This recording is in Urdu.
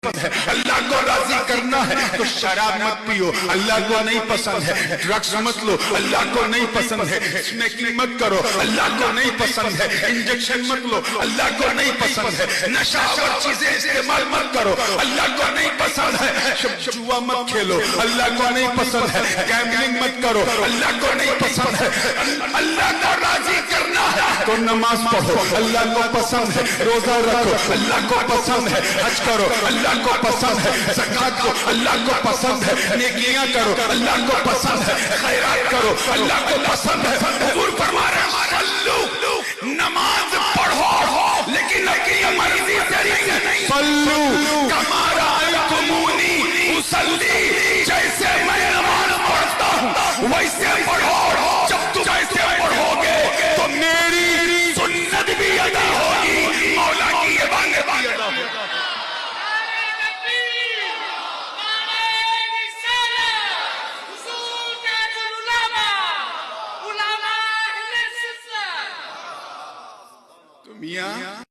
اللہ کو راضی کرنا ہے تو شراب مت پیو، اللہ کو نہیں پسند ہے۔ ڈرگز مت لو، اللہ کو نہیں پسند ہے۔ اسمیکنگ مت کرو، اللہ کو نہیں پسند ہے۔ انجیکشن مت لو، اللہ کو نہیں پسند ہے۔ نشہ اور چیزیں استعمال مت کرو، اللہ کو نہیں پسند ہے۔ جوا مت کھیلو، اللہ کو نہیں پسند ہے۔ گیملنگ مت کرو، اللہ کو نہیں پسند ہے۔ اللہ کو راضی کرنا ہے تو نماز پڑھو، اللہ کو پسند ہے۔ روزہ رکھو، اللہ کو پسند ہے۔ حج کرو، اللہ کو پسند ہے۔ زکات کو اللہ کو پسند ہے۔ نیکیاں کرو، اللہ کو پسند ہے۔ خیرات کرو، اللہ کو پسند ہے۔ حضور فرما رہے ہیں صلو، نماز پڑھو لیکن اپنی مرضی طریقے نہیں۔ صلو کما رأیتمونی اصلی، جیسے میں نماز پڑھتا ہوں ویسے پڑھو۔ جب تم جیسے پڑھو گے تو میری سنت بھی ادا ہوگی، مولا کی عبادت بھی ادا ہوگی۔ میاں